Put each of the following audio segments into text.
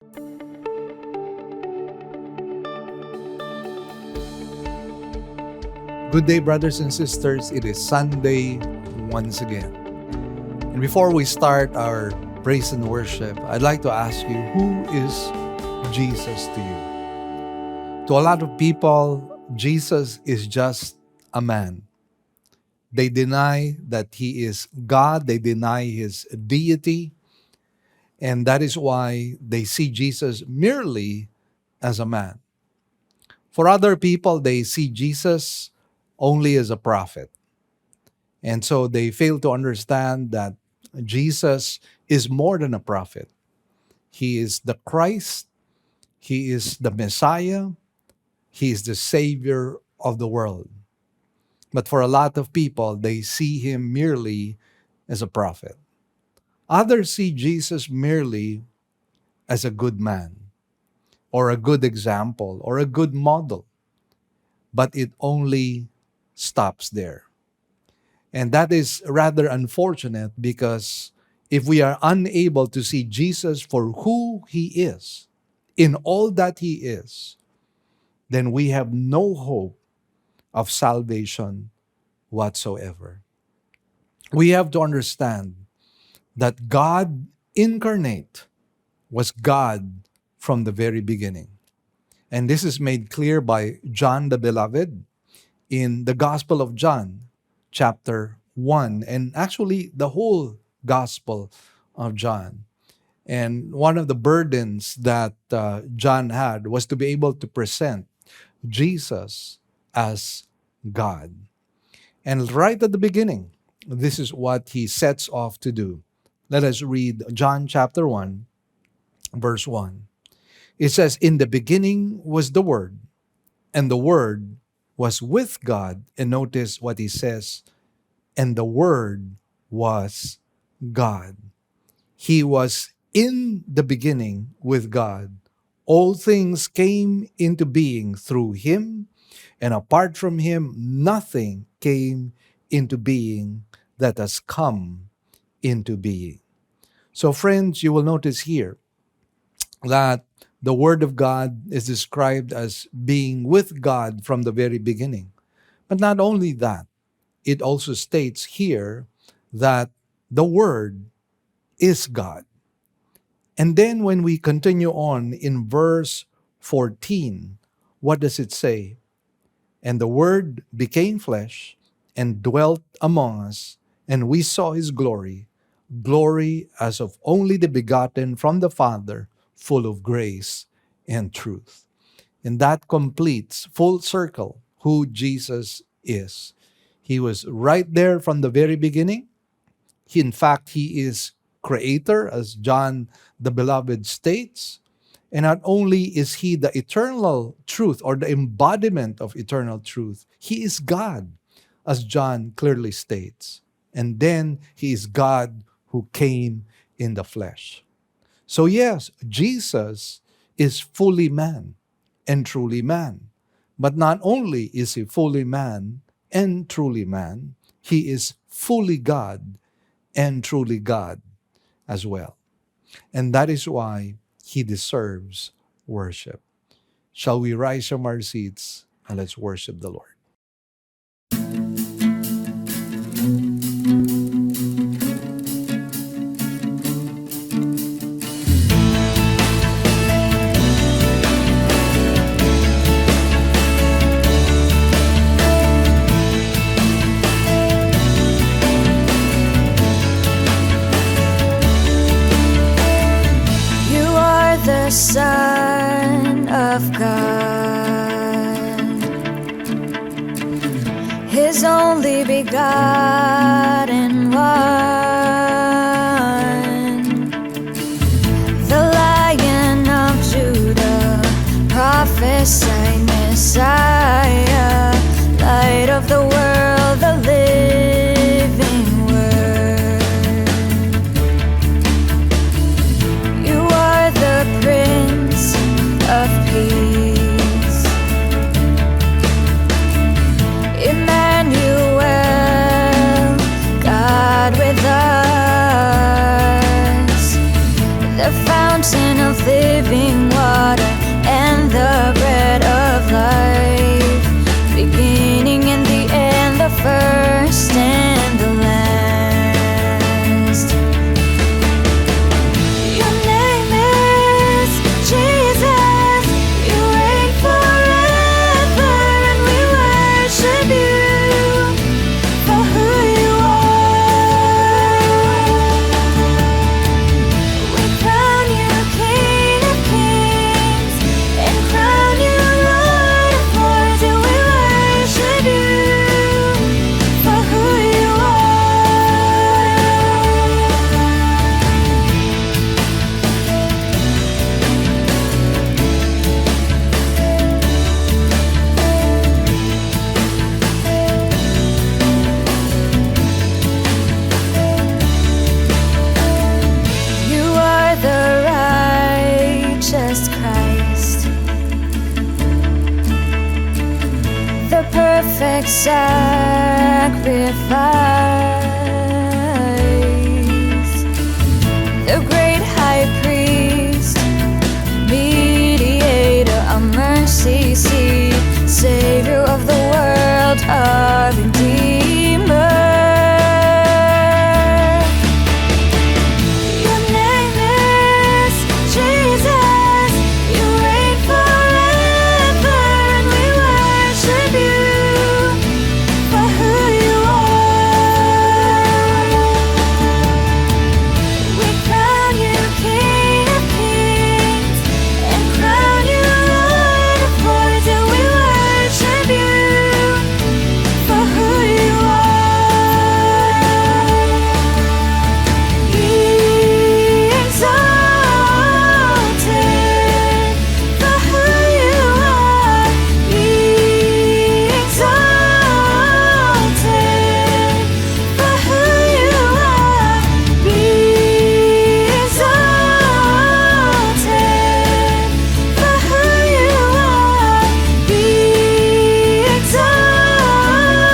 Good day, brothers and sisters. It is Sunday once again. And before we start our praise and worship, I'd like to ask you, who is Jesus to you? To a lot of people, Jesus is just a man. They deny that he is God. They deny his deity. And that is why they see Jesus merely as a man. For other people, they see Jesus only as a prophet. And so they fail to understand that Jesus is more than a prophet. He is the Christ. He is the Messiah. He is the Savior of the world. But for a lot of people, they see him merely as a prophet. Others see Jesus merely as a good man, or a good example, or a good model. But it only stops there. And that is rather unfortunate, because if we are unable to see Jesus for who he is, in all that he is, then we have no hope of salvation whatsoever. We have to understand that God incarnate was God from the very beginning. And this is made clear by John the Beloved in the Gospel of John, chapter 1, and actually the whole Gospel of John. And one of the burdens that John had was to be able to present Jesus as God. And right at the beginning, this is what he sets off to do. Let us read John chapter 1, verse 1. It says, "In the beginning was the Word, and the Word was with God." And notice what he says, "and the Word was God. He was in the beginning with God. All things came into being through him, and apart from him, nothing came into being that has come into being." So friends, you will notice here that the Word of God is described as being with God from the very beginning. But not only that, it also states here that the Word is God. And then when we continue on in verse 14, what does it say? "And the Word became flesh and dwelt among us, and we saw his glory, glory as of only the begotten from the Father, full of grace and truth." And that completes full circle who Jesus is. He was right there from the very beginning. In fact, he is creator, as John the Beloved states. And not only is he the eternal truth, or the embodiment of eternal truth, he is God, as John clearly states. And then he is God who came in the flesh. So yes, Jesus is fully man and truly man. But not only is he fully man and truly man, he is fully God and truly God as well. And that is why he deserves worship. Shall we rise from our seats and let's worship the Lord? The Son of God, his only begotten one, the Lion of Judah, prophesied Messiah, light of the world, the living Word. You are the Prince of Peace, Emmanuel, God with us, the fountain fountain of living water and the bread of life, beginning and the end, the first and the last. Your name is Jesus, you reign forever, and we worship you for who you are. We crown you King of Kings and crown you Lord of Lords, and we worship you for who you You are the righteous Christ, the perfect sacrifice, the great high priest, mediator, a mercy seat, Savior of the world, our Redeemer. Your name is Jesus, you reign forever, and we worship you for who you are. We crown you King of Kings and crown you Lord of Lords, and we worship you for who you are. Be exalted for who you are. Be exalted for who you are. Be exalted for who you are. Be exalted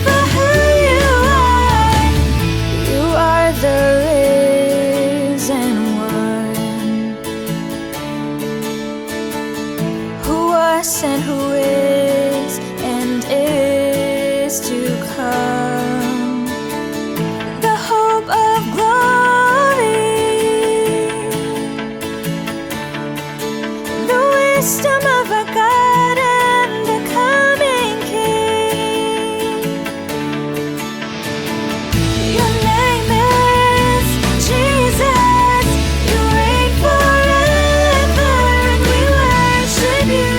for who you are. You are the risen one, who was and who is and is to come, the hope of glory, the wisdom of our God and the coming King. Your name is Jesus, you reign forever, and we worship you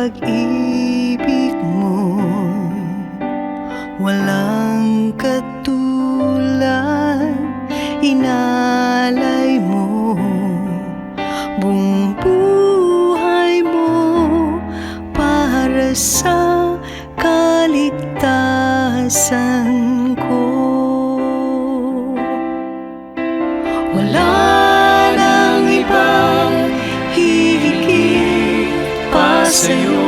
pag-ibig mo walang katulad, inalay mo buong buhay mo para sa kaligtasan ko. Wala nang ibang hihigit pa sa'yo,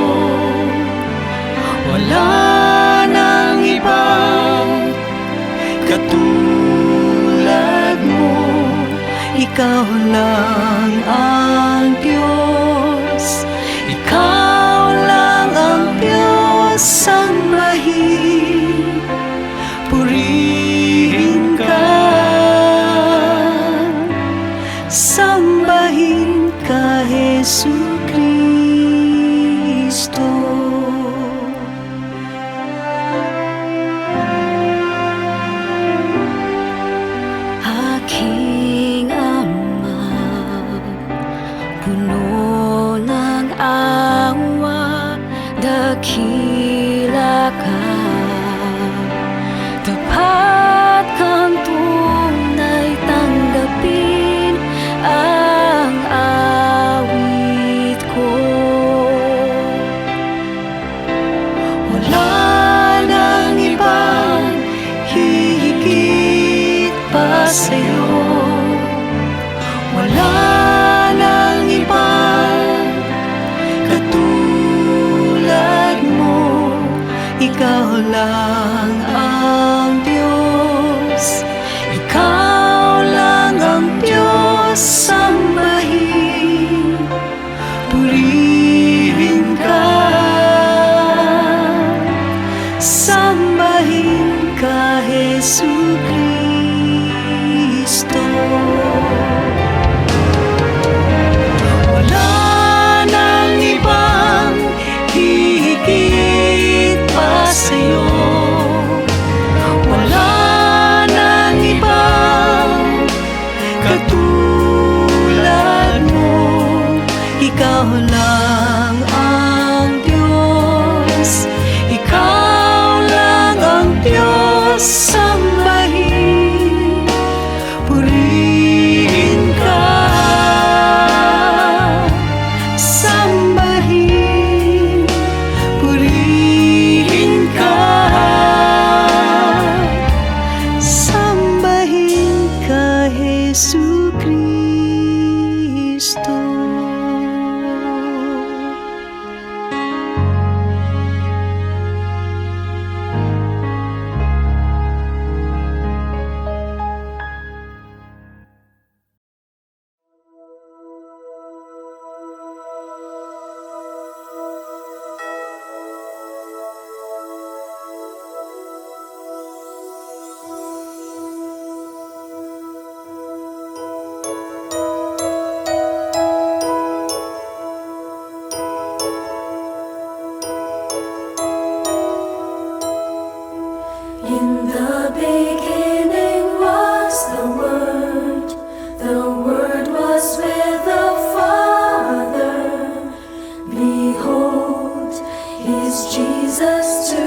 wala nang ibang katulad mo. Ikaw lang ang Diyos, ikaw lang ang Diyos. Sambahin, purihin ka, sambahin ka, Jesucristo. Aking Ama, puno ng awa, dakila ka, tapat kang tunay, tanggapin ang awit ko. Wala nang ibang hihigit pa sa'yo, wala nang ibang katulad mo. Ikaw lang ang Diyos, ikaw lang ang Diyos. Sambahin, purihin ka, sambahin ka, Jesucristo. Wala nang ibang hihigit pa sa'yo, wala nang ibang katulad mo. Ikaw lang ang Diyos, ikaw lang ang Diyos. Sambahin, purihin ka, sambahin, purihin ka, sambahin ka, Jesucristo. In the beginning was the Word was with the Father. Behold, is Jesus to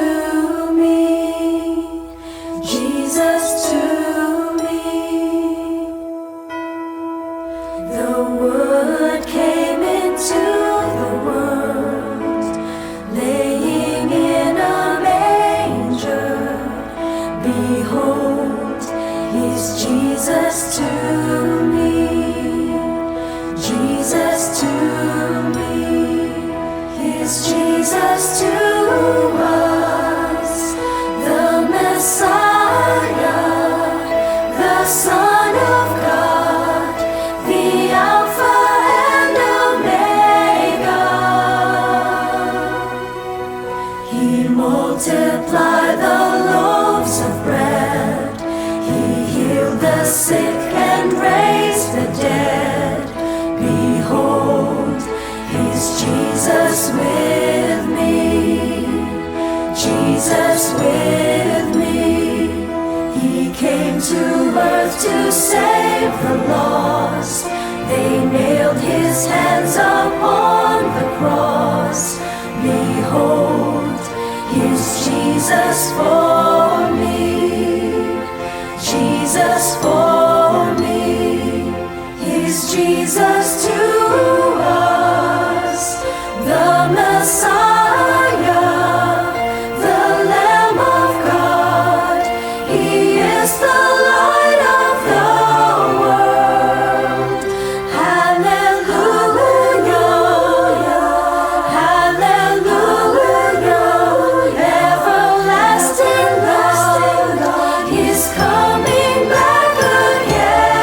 me, Jesus to me. The Word came into the world, laying in a manger. Behold, is Jesus to me, Jesus to me, is Jesus to us, the Messiah, the Son of God, the Alpha and Omega. He multiplied the loaves of bread, He healed the sick and raised the dead. Behold, is Jesus with me, Jesus with me. He came to earth to save the lost. They nailed His hands upon the cross. Behold, here's Jesus for me, Jesus for me. He's Jesus to us, the Messiah, the Lamb of God. He is the light of the world. Hallelujah, hallelujah, everlasting God. He's coming back again.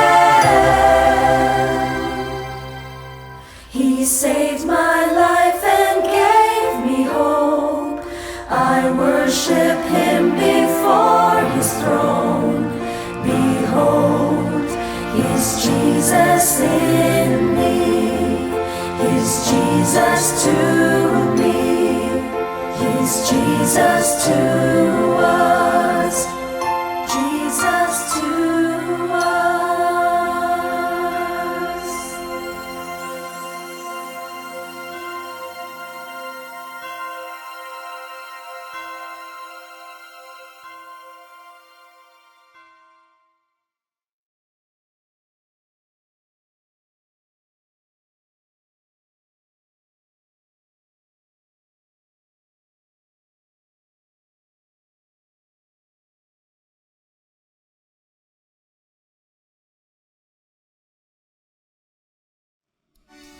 He saved my life and gave me hope. I worship him before his throne. Behold, he's Jesus in me. He's Jesus to me. He's Jesus to us. Jesus to us.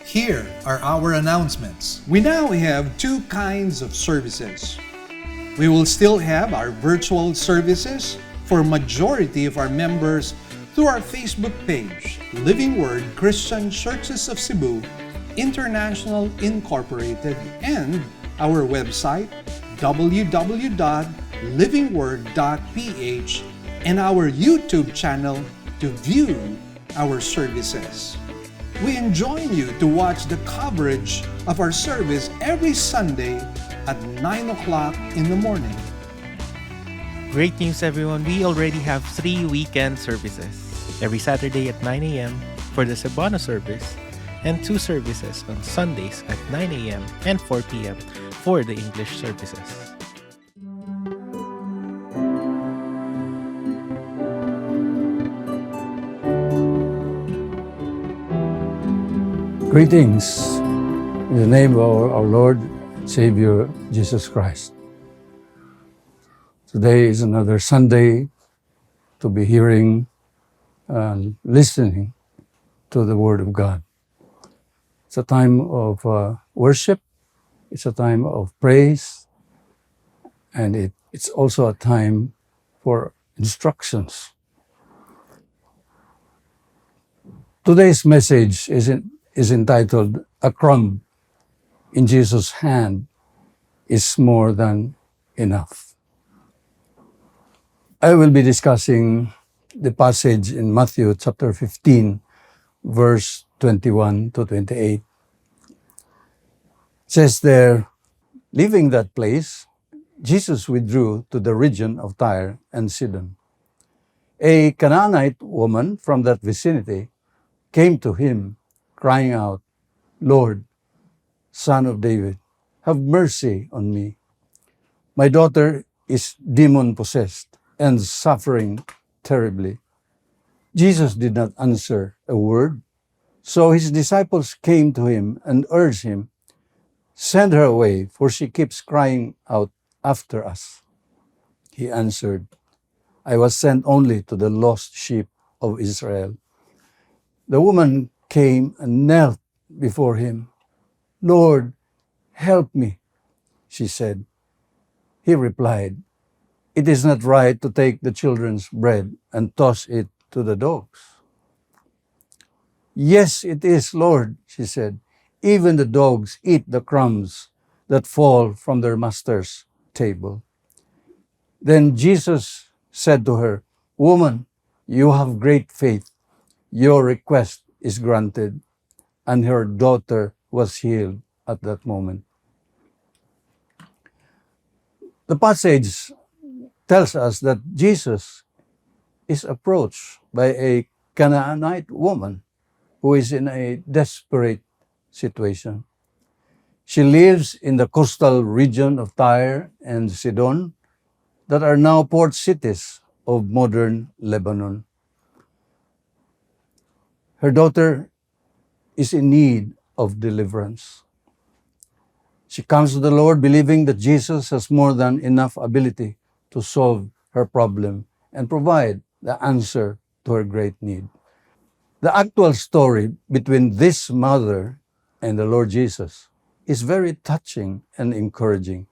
Here are our announcements. We now have two kinds of services. We will still have our virtual services for majority of our members through our Facebook page, Living Word Christian Churches of Cebu International Incorporated, and our website, www.livingword.ph, and our YouTube channel to view our services. We enjoin you to watch the coverage of our service every Sunday at 9 o'clock in the morning. Great news, everyone. We already have 3 weekend services. Every Saturday at 9 a.m. for the Cebuano service, and 2 services on Sundays at 9 a.m. and 4 p.m. for the English services. Greetings in the name of our Lord, Savior, Jesus Christ. Today is another Sunday to be hearing and listening to the Word of God. It's a time of worship, it's a time of praise, and it's also a time for instructions. Today's message is entitled, "A Crumb in Jesus' Hand is More Than Enough." I will be discussing the passage in Matthew chapter 15, verse 21 to 28. It says there, "Leaving that place, Jesus withdrew to the region of Tyre and Sidon. A Canaanite woman from that vicinity came to him, crying out, 'Lord, Son of David, have mercy on me. My daughter is demon-possessed and suffering terribly.' Jesus did not answer a word, so his disciples came to him and urged him, 'Send her away, for she keeps crying out after us.' He answered, 'I was sent only to the lost sheep of Israel.' The woman came and knelt before him. 'Lord, help me,' she said. He replied, 'It is not right to take the children's bread and toss it to the dogs.' 'Yes, it is, Lord,' she said. 'Even the dogs eat the crumbs that fall from their master's table.' Then Jesus said to her, 'Woman, you have great faith. Your request is granted.' And her daughter was healed at that moment." The passage tells us that Jesus is approached by a Canaanite woman who is in a desperate situation. She lives in the coastal region of Tyre and Sidon that are now port cities of modern Lebanon. Her daughter is in need of deliverance. She comes to the Lord believing that Jesus has more than enough ability to solve her problem and provide the answer to her great need. The actual story between this mother and the Lord Jesus is very touching and encouraging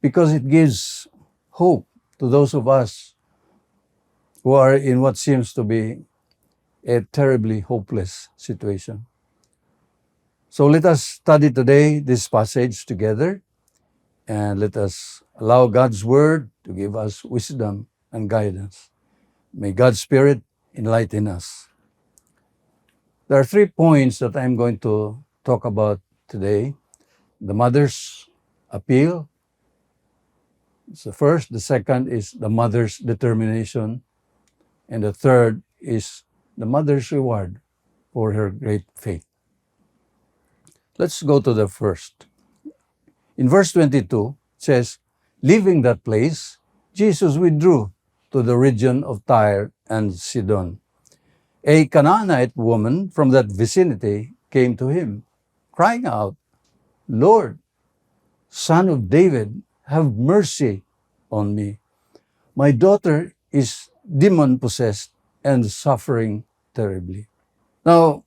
because it gives hope to those of us who are in what seems to be a terribly hopeless situation. So let us study today this passage together, and let us allow God's word to give us wisdom and guidance. May God's Spirit enlighten us. There are 3 points that I'm going to talk about today. The mother's appeal is the first. The second is the mother's determination. And the third is the mother's reward for her great faith. Let's go to the first. In verse 22, it says, leaving that place, Jesus withdrew to the region of Tyre and Sidon. A Canaanite woman from that vicinity came to him, crying out, Lord, Son of David, have mercy on me. My daughter is demon-possessed and suffering terribly. Now,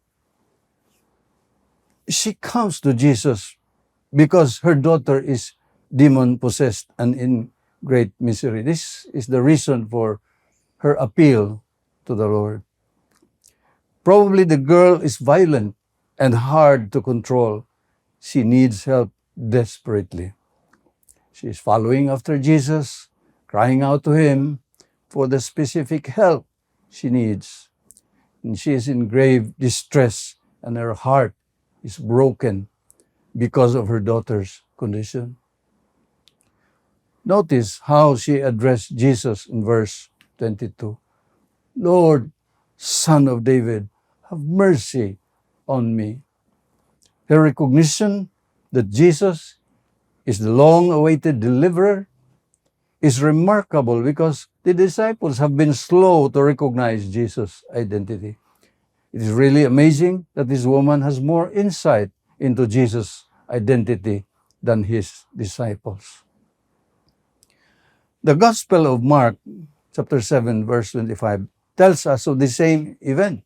she comes to Jesus because her daughter is demon-possessed and in great misery. This is the reason for her appeal to the Lord. Probably the girl is violent and hard to control. She needs help desperately. She is following after Jesus, crying out to him for the specific help she needs. And she is in grave distress, and her heart is broken because of her daughter's condition. Notice how she addressed Jesus in verse 22. Lord, Son of David, have mercy on me. Her recognition that Jesus is the long-awaited deliverer is remarkable because the disciples have been slow to recognize Jesus' identity. It is really amazing that this woman has more insight into Jesus' identity than his disciples. The Gospel of Mark, chapter 7, verse 25, tells us of the same event.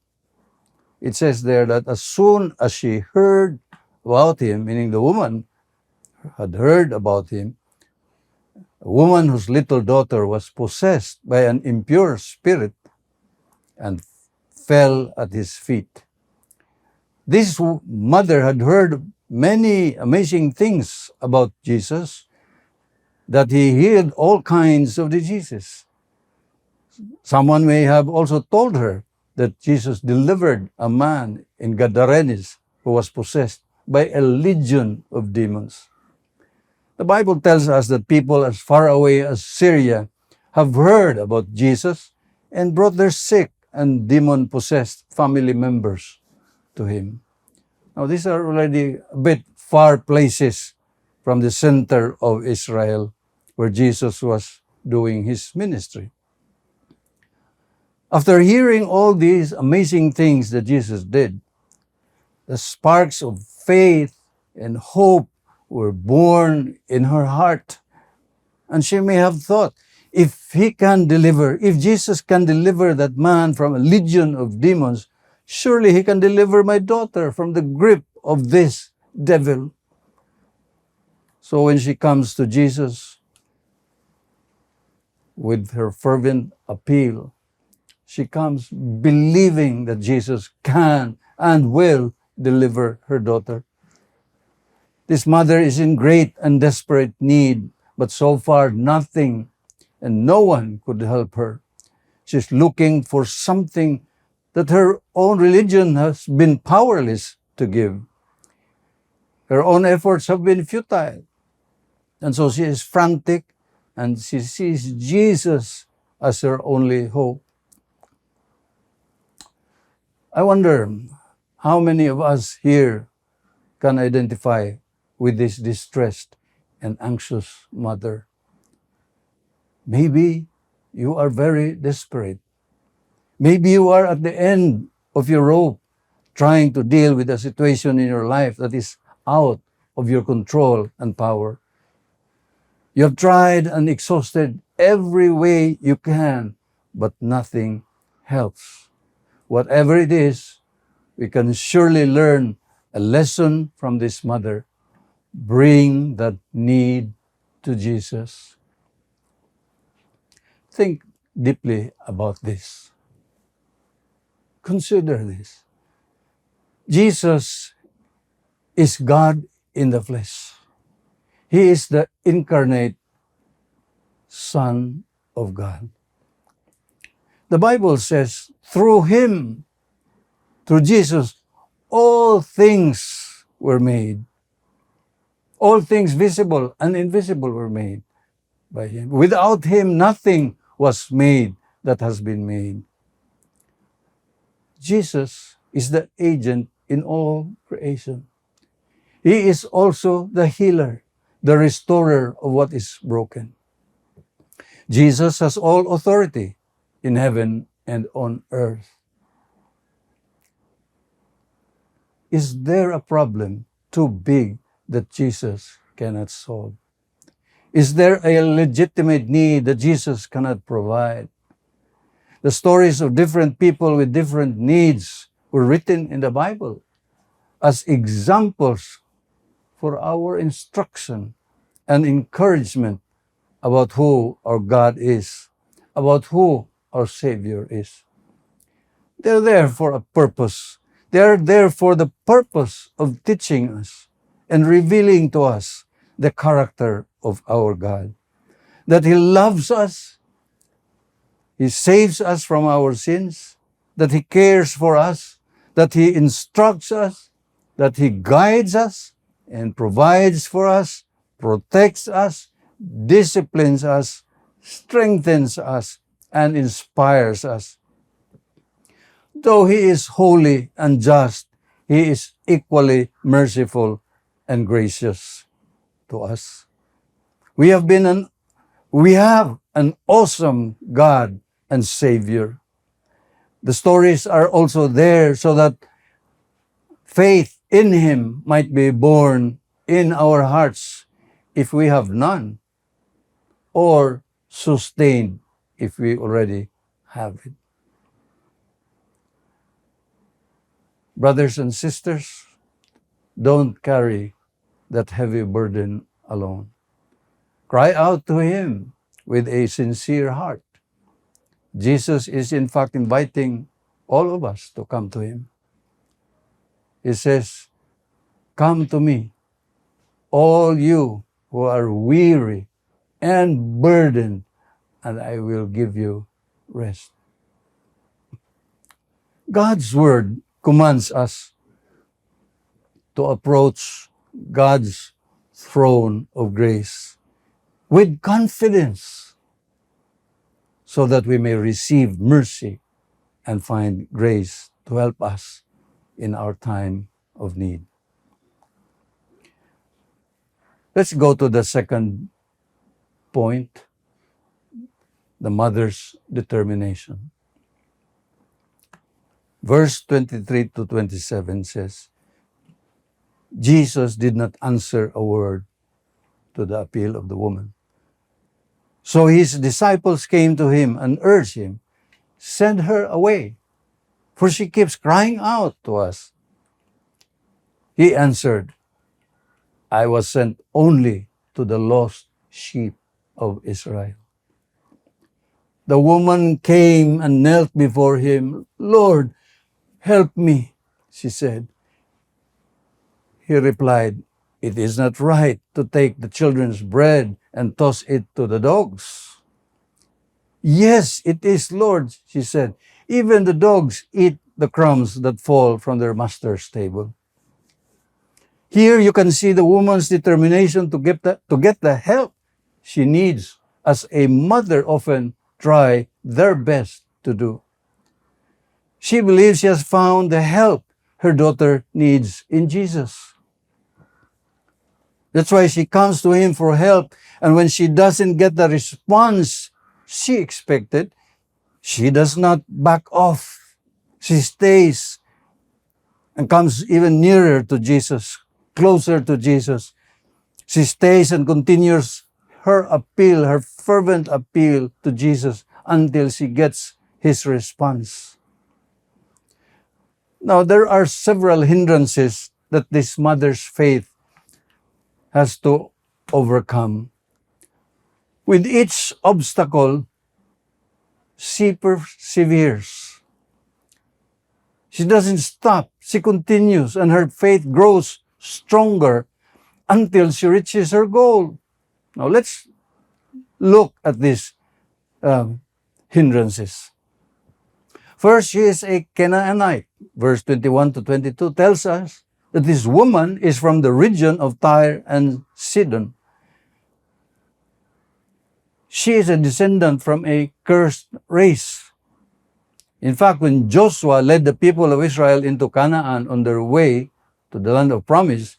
It says there that as soon as she heard about him, meaning the woman had heard about him, a woman whose little daughter was possessed by an impure spirit and fell at his feet. This mother had heard many amazing things about Jesus, that he healed all kinds of diseases. Someone may have also told her that Jesus delivered a man in Gadarenes who was possessed by a legion of demons. The Bible tells us that people as far away as Syria have heard about Jesus and brought their sick and demon-possessed family members to him. Now, these are already a bit far places from the center of Israel where Jesus was doing his ministry. After hearing all these amazing things that Jesus did, the sparks of faith and hope were born in her heart. And she may have thought, if Jesus can deliver that man from a legion of demons, surely he can deliver my daughter from the grip of this devil. So when she comes to Jesus with her fervent appeal, she comes believing that Jesus can and will deliver her daughter. This mother is in great and desperate need, but so far nothing and no one could help her. She's looking for something that her own religion has been powerless to give. Her own efforts have been futile. And so she is frantic and she sees Jesus as her only hope. I wonder how many of us here can identify with this distressed and anxious mother. Maybe you are very desperate. Maybe you are at the end of your rope, trying to deal with a situation in your life that is out of your control and power. You have tried and exhausted every way you can, but nothing helps. Whatever it is, we can surely learn a lesson from this mother. Bring that need to Jesus. Think deeply about this. Consider this. Jesus is God in the flesh. He is the incarnate Son of God. The Bible says, through Him, through Jesus, all things were made. All things visible and invisible were made by Him. Without Him, nothing was made that has been made. Jesus is the agent in all creation. He is also the healer, the restorer of what is broken. Jesus has all authority in heaven and on earth. Is there a problem too big that Jesus cannot solve? Is there a legitimate need that Jesus cannot provide? The stories of different people with different needs were written in the Bible as examples for our instruction and encouragement about who our God is, about who our Savior is. They're there for a purpose. They're there for the purpose of teaching us and revealing to us the character of our God. That He loves us, He saves us from our sins, that He cares for us, that He instructs us, that He guides us and provides for us, protects us, disciplines us, strengthens us, and inspires us. Though He is holy and just, He is equally merciful and gracious to us. We have an awesome God and Savior. The stories are also there so that faith in Him might be born in our hearts if we have none, or sustained if we already have it. Brothers and sisters, don't carry that heavy burden alone. Cry out to Him with a sincere heart. Jesus is in fact inviting all of us to come to Him. He says, "Come to me, all you who are weary and burdened, and I will give you rest." God's Word commands us to approach God's throne of grace with confidence so that we may receive mercy and find grace to help us in our time of need. Let's go to the second point, the mother's determination. Verse 23 to 27 says, Jesus did not answer a word to the appeal of the woman. So His disciples came to Him and urged Him, "Send her away, for she keeps crying out to us." He answered, "I was sent only to the lost sheep of Israel." The woman came and knelt before Him. "Lord, help me," she said. He replied, "It is not right to take the children's bread and toss it to the dogs." "Yes, it is, Lord," she said. "Even the dogs eat the crumbs that fall from their master's table." Here you can see the woman's determination to get the help she needs, as a mother often try their best to do. She believes she has found the help her daughter needs in Jesus. That's why she comes to him for help. And when she doesn't get the response she expected, she does not back off. She stays and comes even nearer to Jesus, closer to Jesus. She stays and continues her appeal, her fervent appeal to Jesus until she gets his response. Now, there are several hindrances that this mother's faith has to overcome. With each obstacle, she perseveres. She doesn't stop. She continues, and her faith grows stronger until she reaches her goal. Now, let's look at these hindrances. First, she is a Canaanite. Verse 21 to 22 tells us that this woman is from the region of Tyre and Sidon. She is a descendant from a cursed race. In fact, when Joshua led the people of Israel into Canaan on their way to the land of promise,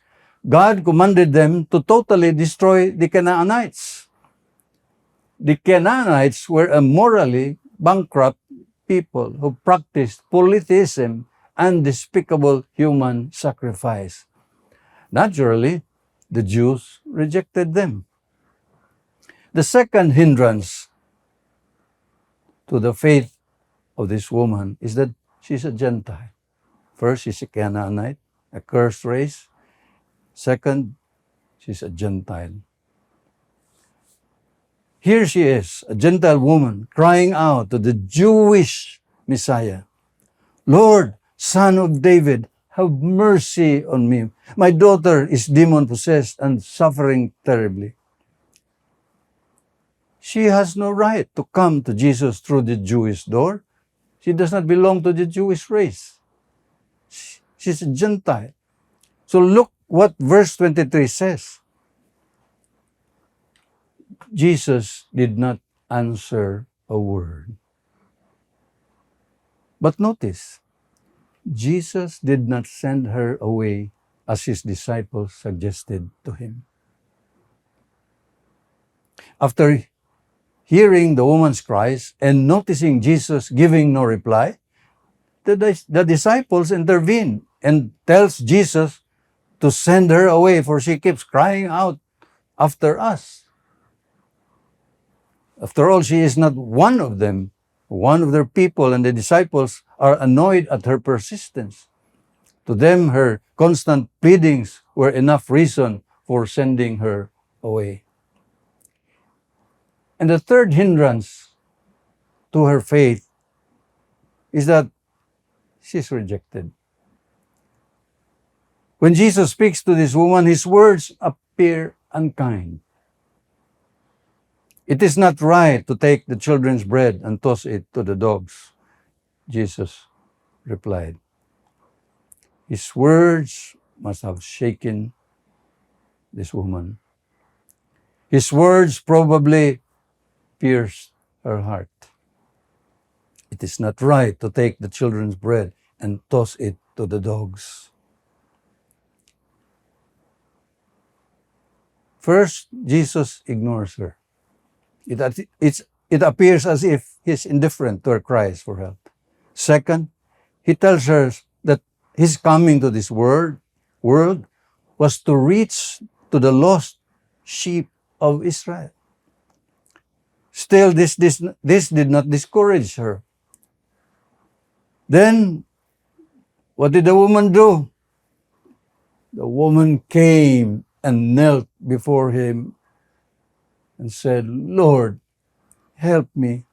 God commanded them to totally destroy the Canaanites. The Canaanites were a morally bankrupt people who practiced polytheism and despicable human sacrifice. Naturally, the Jews rejected them. The second hindrance to the faith of this woman is that she's a Gentile. First, she's a Canaanite, a cursed race. Second, she's a Gentile. Here she is, a Gentile woman, crying out to the Jewish Messiah, Lord, Son of David, have mercy on me. My daughter is demon-possessed and suffering terribly. She has no right to come to Jesus through the Jewish door. She does not belong to the Jewish race. She's a Gentile. So look what verse 23 says. Jesus did not answer a word. But notice, Jesus did not send her away as his disciples suggested to him. After hearing the woman's cries and noticing Jesus giving no reply, the disciples intervene and tells Jesus to send her away, for she keeps crying out after us. After all, she is not one of them, one of their people, and the disciples are annoyed at her persistence. To them, her constant pleadings were enough reason for sending her away. And the third hindrance to her faith is that she's rejected. When Jesus speaks to this woman, his words appear unkind. It is not right to take the children's bread and toss it to the dogs, Jesus replied. His words must have shaken this woman. His words probably pierced her heart. It is not right to take the children's bread and toss it to the dogs. First, Jesus ignores her. It appears as if he's indifferent to her cries for help. Second, he tells her that his coming to this world was to reach to the lost sheep of Israel. Still, this did not discourage her. Then, what did the woman do? The woman came and knelt before him and said, Lord, help me.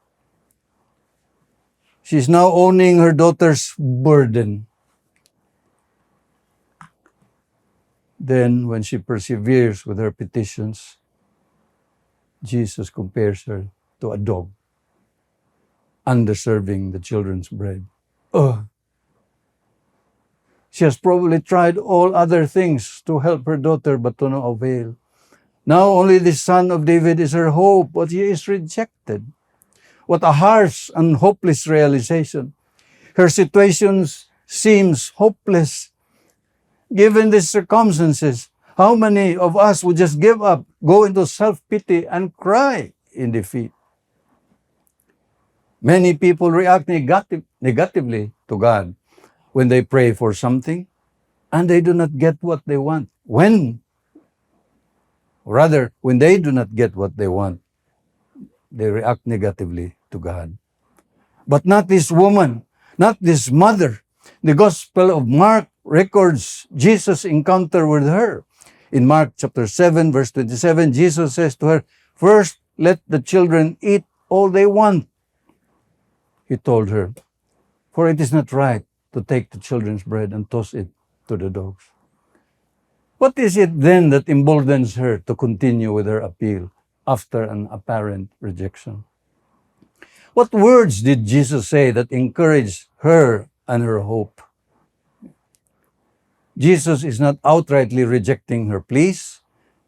She's now owning her daughter's burden. Then, when she perseveres with her petitions, Jesus compares her to a dog, underserving the children's bread. She has probably tried all other things to help her daughter, but to no avail. Now only the Son of David is her hope, but he is rejected. What a harsh and hopeless realization. Her situation seems hopeless. Given the circumstances, How many of us would just give up, go into self-pity, and cry in defeat? Many people react negatively to God when they pray for something and they do not get what they want. When they do not get what they want, they react negatively to God. But not this woman, not this mother. The Gospel of Mark records Jesus' encounter with her. In Mark chapter 7, verse 27, Jesus says to her, "First, let the children eat all they want," he told her, "for it is not right to take the children's bread and toss it to the dogs." What is it then that emboldens her to continue with her appeal after an apparent rejection? What words did Jesus say that encouraged her and her hope? Jesus is not outrightly rejecting her pleas.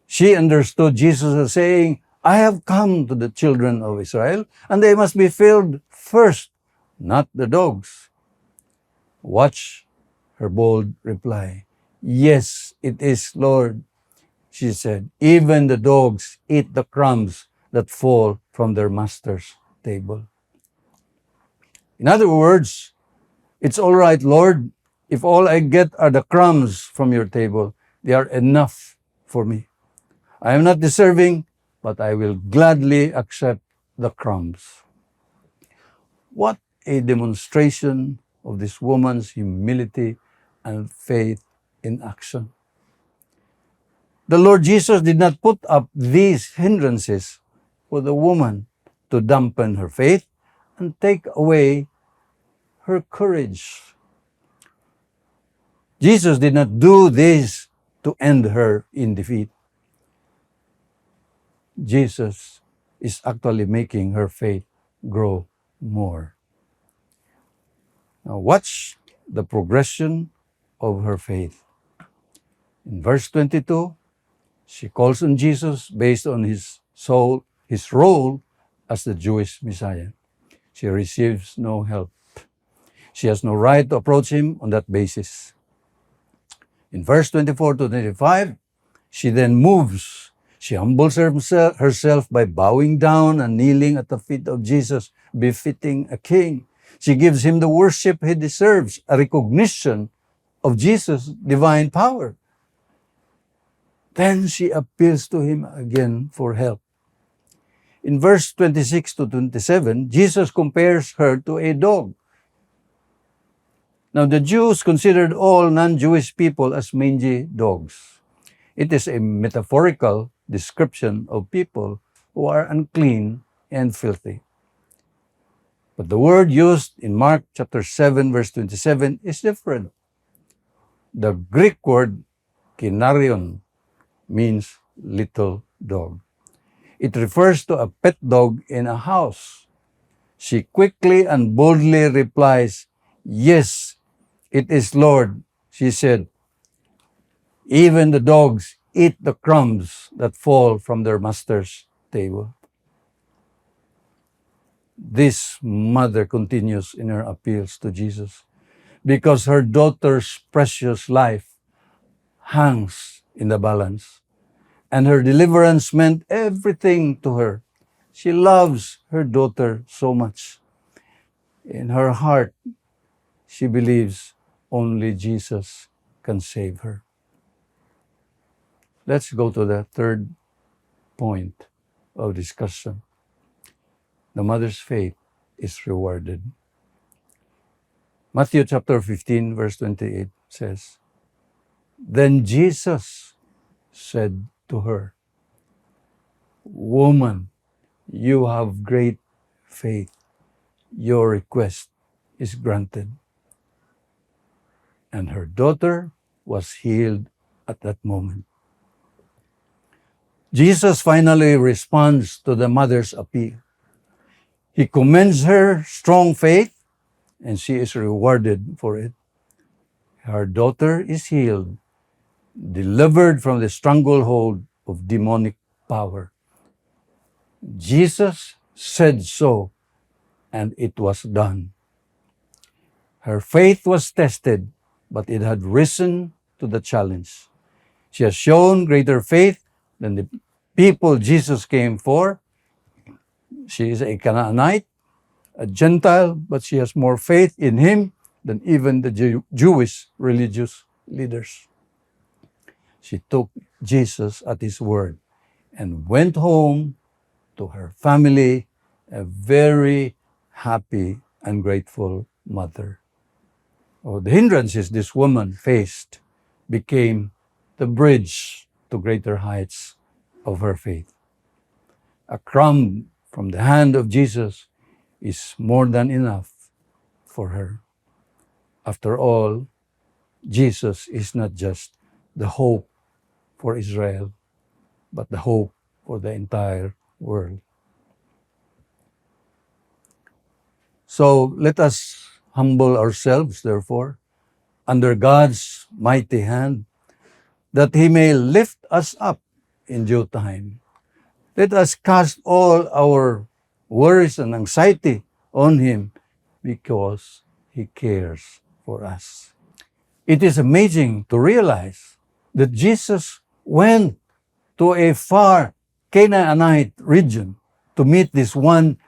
She understood Jesus as saying, "I have come to the children of Israel, and they must be filled first, not the dogs." Watch her bold reply. "Yes, it is, Lord," she said. "Even the dogs eat the crumbs that fall from their master's table." In other words, "It's all right, Lord. If all I get are the crumbs from your table, they are enough for me. I am not deserving, but I will gladly accept the crumbs." What a demonstration of this woman's humility and faith in action. The Lord Jesus did not put up these hindrances for the woman to dampen her faith and take away her courage. Jesus did not do this to end her in defeat. Jesus is actually making her faith grow more. Now watch the progression of her faith. In verse 22, she calls on Jesus based on his role as the Jewish Messiah. She receives no help. She has no right to approach him on that basis. In verse 24 to 25, she then moves. She humbles herself by bowing down and kneeling at the feet of Jesus, befitting a king. She gives him the worship he deserves, a recognition of Jesus' divine power. Then she appeals to him again for help. In verse 26 to 27, Jesus compares her to a dog. Now, the Jews considered all non-Jewish people as mangy dogs. It is a metaphorical description of people who are unclean and filthy. But the word used in Mark chapter 7, verse 27 is different. The Greek word kinarion means little dog. It refers to a pet dog in a house. She quickly and boldly replies, "Yes, it is, Lord," she said. "Even the dogs eat the crumbs that fall from their master's table." This mother continues in her appeals to Jesus because her daughter's precious life hangs in the balance, and her deliverance meant everything to her. She loves her daughter so much. In her heart, she believes only Jesus can save her. Let's go to the third point of discussion. The mother's faith is rewarded. Matthew chapter 15, verse 28 says, "Then Jesus said to her, 'Woman, you have great faith. Your request is granted.' And her daughter was healed at that moment." Jesus finally responds to the mother's appeal. He commends her strong faith, and she is rewarded for it. Her daughter is healed, delivered from the stranglehold of demonic power. Jesus said so, and it was done. Her faith was tested, but it had risen to the challenge. She has shown greater faith than the people Jesus came for. She is a Canaanite, a Gentile, but she has more faith in him than even the Jewish religious leaders. She took Jesus at his word and went home to her family, a very happy and grateful mother. Oh, the hindrances this woman faced became the bridge to greater heights of her faith. A crumb from the hand of Jesus is more than enough for her. After all, Jesus is not just the hope for Israel, but the hope for the entire world. So let us humble ourselves, therefore, under God's mighty hand, that He may lift us up in due time. Let us cast all our worries and anxiety on Him because He cares for us. It is amazing to realize that Jesus went to a far Canaanite region to meet this one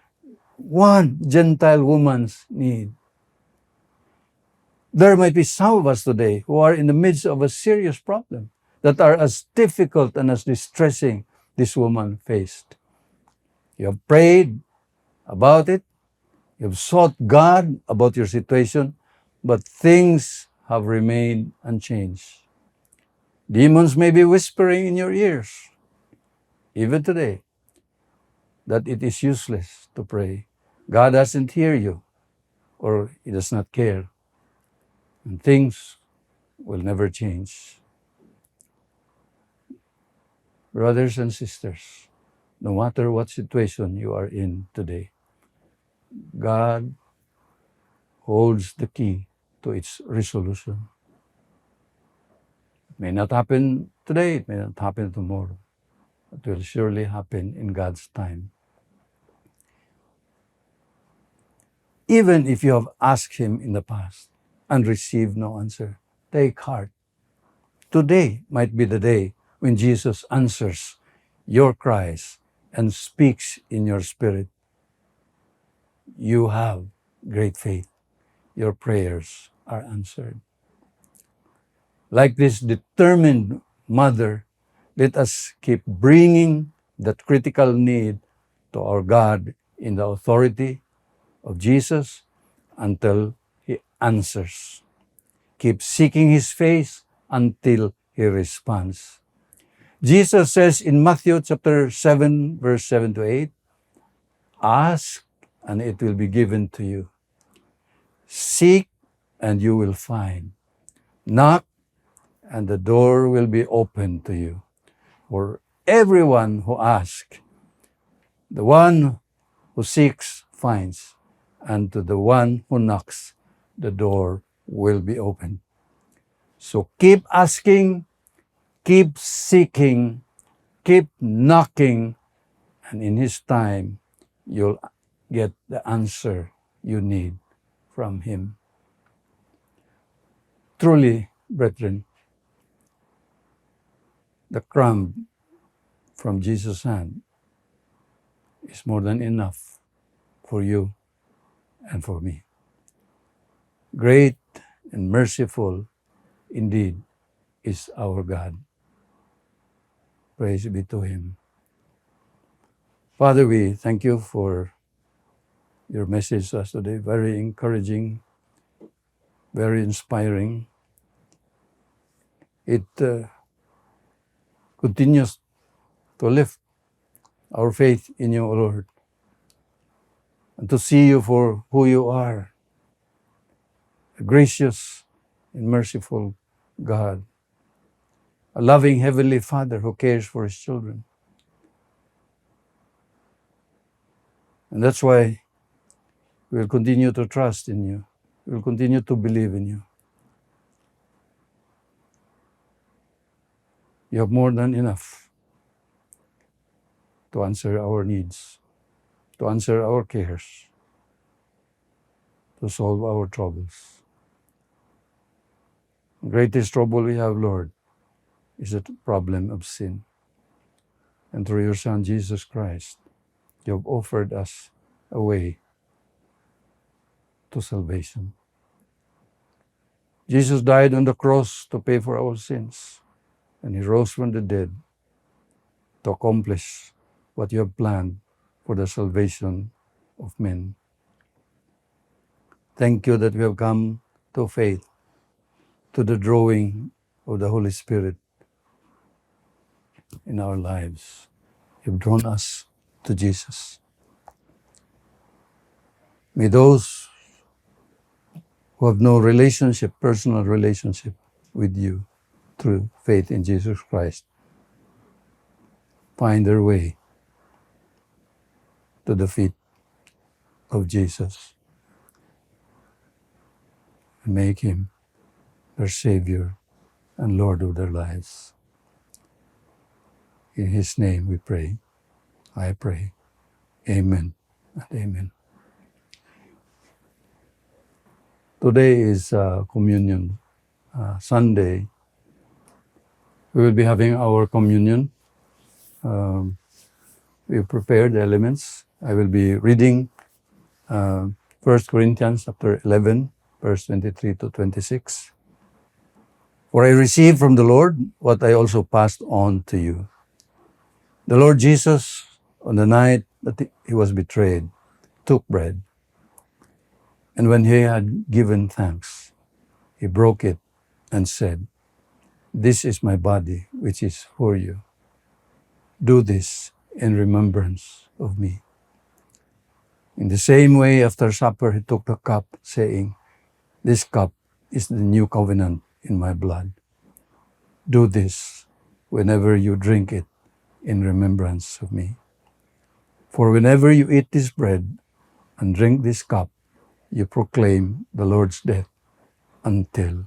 Gentile woman's need. There might be some of us today who are in the midst of a serious problem that are as difficult and as distressing this woman faced. You have prayed about it, you have sought God about your situation, but things have remained unchanged. Demons may be whispering in your ears, even today, that it is useless to pray. God doesn't hear you, or He does not care, and things will never change. Brothers and sisters, no matter what situation you are in today, God holds the key to its resolution. It may not happen today, it may not happen tomorrow. It will surely happen in God's time. Even if you have asked Him in the past and received no answer, take heart. Today might be the day when Jesus answers your cries and speaks in your spirit. You have great faith. Your prayers are answered. Like this determined mother, let us keep bringing that critical need to our God in the authority of Jesus until He answers. Keep seeking His face until He responds. Jesus says in Matthew chapter 7, verse 7 to 8, ask and it will be given to you. Seek and you will find. Knock and the door will be opened to you. For everyone who asks, the one who seeks finds, and to the one who knocks, the door will be opened. So keep asking, keep seeking, keep knocking, and in His time, you'll get the answer you need from Him. Truly, brethren, the crumb from Jesus' hand is more than enough for you and for me. Great and merciful indeed is our God. Praise be to Him. Father, we thank You for Your message to us today. Very encouraging, very inspiring. It continues to lift our faith in You, O Lord, and to see You for who You are, a gracious and merciful God, a loving Heavenly Father who cares for His children. And that's why we'll continue to trust in You. We'll continue to believe in You. You have more than enough to answer our needs, to answer our cares, to solve our troubles. The greatest trouble we have, Lord, is the problem of sin. And through your Son, Jesus Christ, you have offered us a way to salvation. Jesus died on the cross to pay for our sins, and he rose from the dead to accomplish what you have planned for the salvation of men. Thank you that we have come to faith, to the drawing of the Holy Spirit in our lives. You've drawn us to Jesus. May those who have no relationship, personal relationship with you through faith in Jesus Christ, find their way to the feet of Jesus and make him their Savior and Lord of their lives. In his name we pray. I pray. Amen and amen. Today is Communion Sunday. We will be having our communion. We prepared the elements. I will be reading 1 Corinthians chapter 11, verse 23 to 26. For I received from the Lord what I also passed on to you. The Lord Jesus, on the night that he was betrayed, took bread. And when he had given thanks, he broke it and said, "This is my body, which is for you. Do this in remembrance of me." In the same way, after supper, he took the cup, saying, "This cup is the new covenant in my blood. Do this whenever you drink it in remembrance of me. For whenever you eat this bread and drink this cup, you proclaim the Lord's death until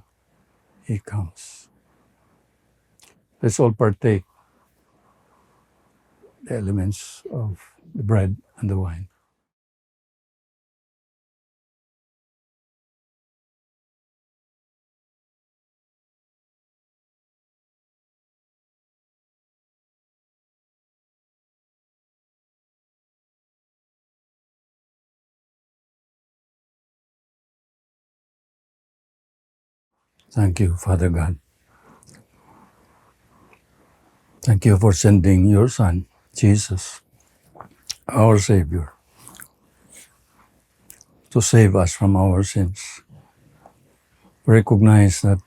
he comes." Let's all partake the elements of the bread and the wine. Thank you, Father God. Thank you for sending your Son, Jesus, our Savior, to save us from our sins. Recognize that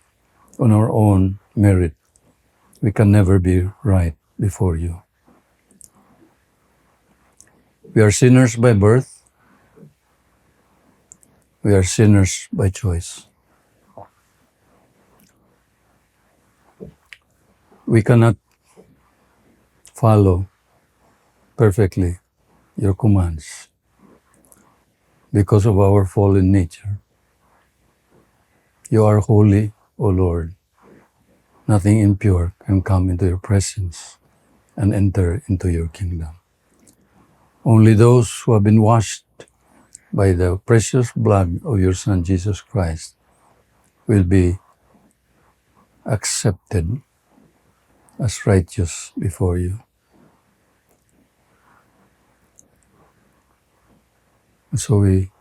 on our own merit, we can never be right before you. We are sinners by birth. We are sinners by choice. We cannot follow perfectly your commands because of our fallen nature. You are holy, O Lord. Nothing impure can come into your presence and enter into your kingdom. Only those who have been washed by the precious blood of your Son, Jesus Christ, will be accepted as righteous before you. And so we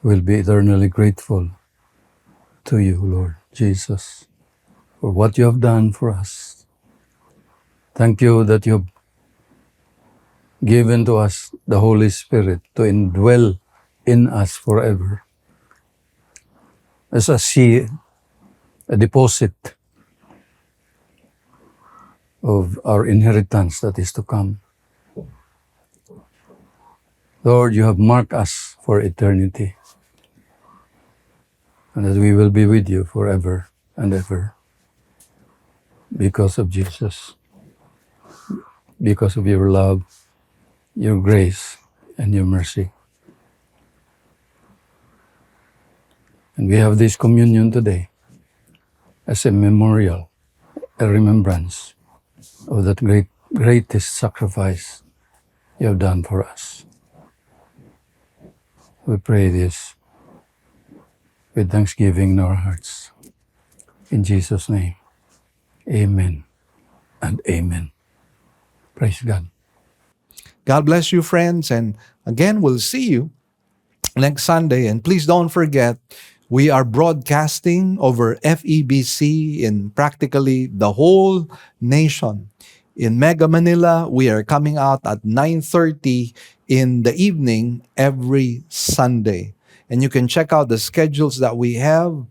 will be eternally grateful to you, Lord Jesus, for what you have done for us. Thank you that you have given to us the Holy Spirit to indwell in us forever as a seed, a deposit of our inheritance that is to come. Lord, you have marked us for eternity, and that we will be with you forever and ever because of Jesus, because of your love, your grace, and your mercy. And we have this communion today as a memorial, a remembrance of that greatest sacrifice you have done for us. We pray this with thanksgiving in our hearts. In Jesus' name, amen and amen. Praise God. God bless you, friends. And again, we'll see you next Sunday. And please don't forget, we are broadcasting over FEBC in practically the whole nation. In Mega Manila, we are coming out at 9:30 in the evening every Sunday. And you can check out the schedules that we have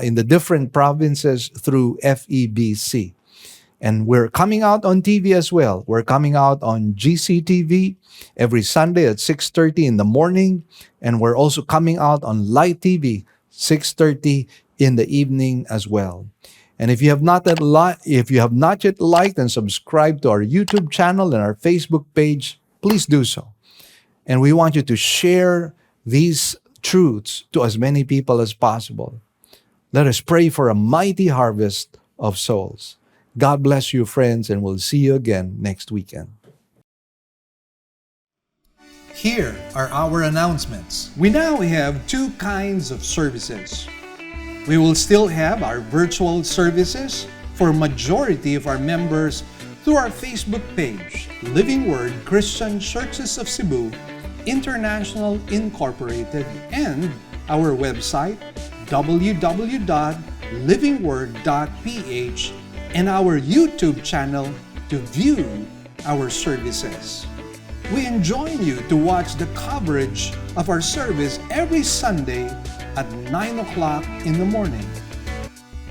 in the different provinces through FEBC. And we're coming out on TV as well. We're coming out on GCTV every Sunday at 6:30 in the morning. And we're also coming out on Light TV, 6:30 in the evening as well. And if you have not yet liked and subscribed to our YouTube channel and our Facebook page, please do so. And we want you to share these truths to as many people as possible. Let us pray for a mighty harvest of souls. God bless you, friends, and we'll see you again next weekend. Here are our announcements. We now have two kinds of services. We will still have our virtual services for majority of our members through our Facebook page, Living Word Christian Churches of Cebu International Incorporated, and our website, www.livingword.ph, and our YouTube channel to view our services. We enjoin you to watch the coverage of our service every Sunday at 9 o'clock in the morning.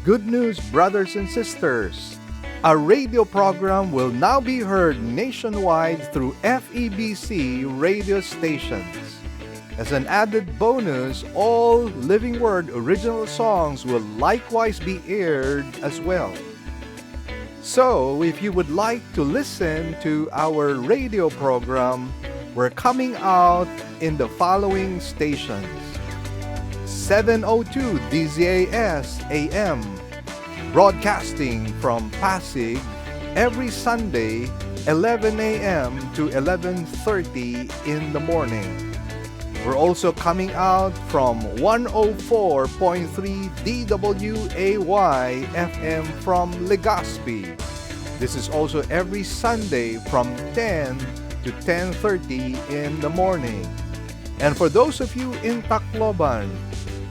Good news, brothers and sisters. Our radio program will now be heard nationwide through FEBC radio stations. As an added bonus, all Living Word original songs will likewise be aired as well. So, if you would like to listen to our radio program, we're coming out in the following stations. 702 DZAS AM, broadcasting from Pasig every Sunday, 11 a.m. to 11:30 in the morning. We're also coming out from 104.3 DWAY FM from Legazpi. This is also every Sunday from 10 to 10:30 in the morning. And for those of you in Tacloban,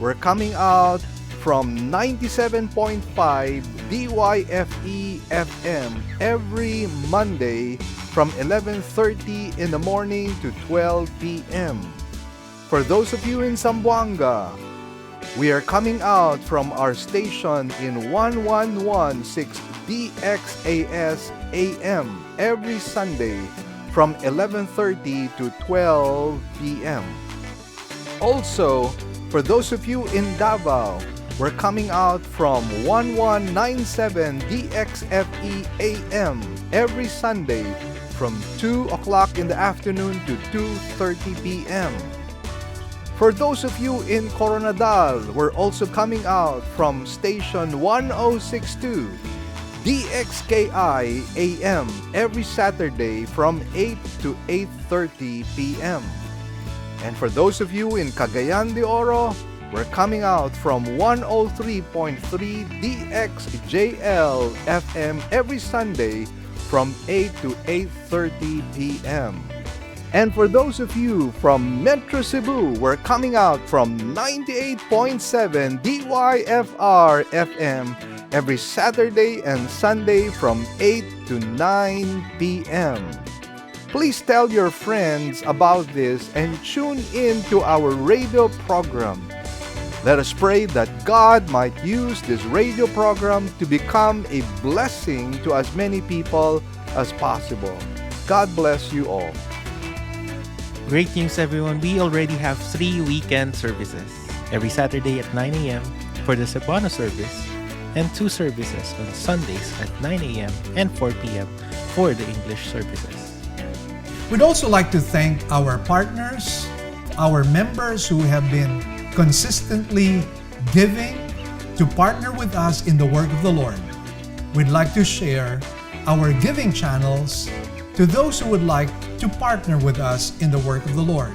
we're coming out from 97.5 DYFE FM every Monday from 11:30 in the morning to 12 p.m. For those of you in Zamboanga, we are coming out from our station in 1116 DXAS AM every Sunday from 11:30 to 12 p.m. Also, for those of you in Davao, we're coming out from 1197 DXFE AM every Sunday from 2 o'clock in the afternoon to 2:30 p.m. For those of you in Coronadal, we're also coming out from station 1062 DXKI AM every Saturday from 8 to 8:30 p.m. And for those of you in Cagayan de Oro, we're coming out from 103.3 DXJL FM every Sunday from 8 to 8:30 p.m. And for those of you from Metro Cebu, we're coming out from 98.7 DYFR FM every Saturday and Sunday from 8 to 9 p.m. Please tell your friends about this and tune in to our radio program. Let us pray that God might use this radio program to become a blessing to as many people as possible. God bless you all. Great news, everyone. We already have 3 weekend services every Saturday at 9 a.m. for the Cebuano service and 2 services on Sundays at 9 a.m. and 4 p.m. for the English services. We'd also like to thank our partners, our members who have been consistently giving to partner with us in the work of the Lord. We'd like to share our giving channels to those who would like to partner with us in the work of the Lord.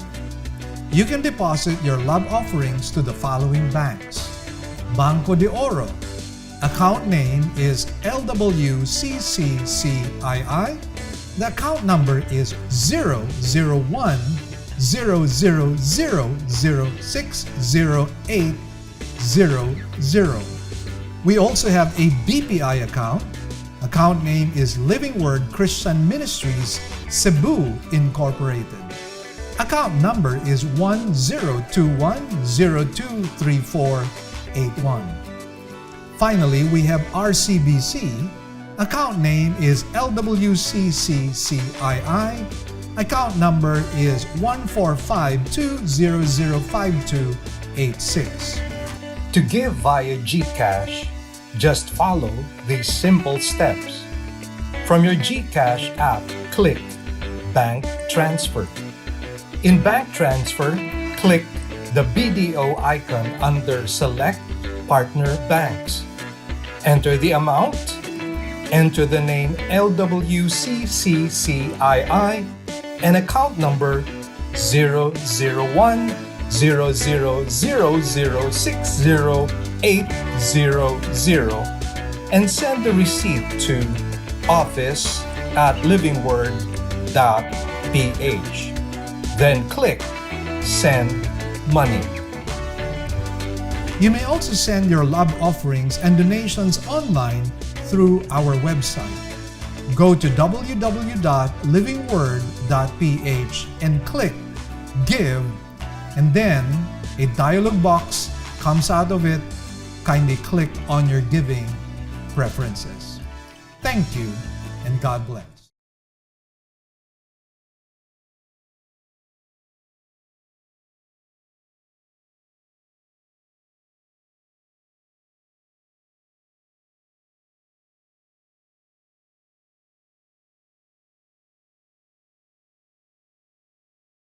You can deposit your love offerings to the following banks: Banco de Oro, Account name is LWCCCII. The account number is 001-000-60800. We also have a BPI account. Account name is Living Word Christian Ministries, Cebu Incorporated. Account number is 1021023481. Finally, we have RCBC. Account name is LWCCCII. Account number is 14520052886. To give via GCash, just follow these simple steps. From your GCash app, click Bank Transfer. In Bank Transfer, click the BDO icon under Select Partner Banks. Enter the amount, enter the name LWCCCII and account number 001-000-60800 and send the receipt to office@livingword.ph. Then click Send Money. You may also send your love offerings and donations online through our website. Go to www.livingword.ph and click Give, and then a dialog box comes out of it. Kindly click on your giving preferences. Thank you, and God bless.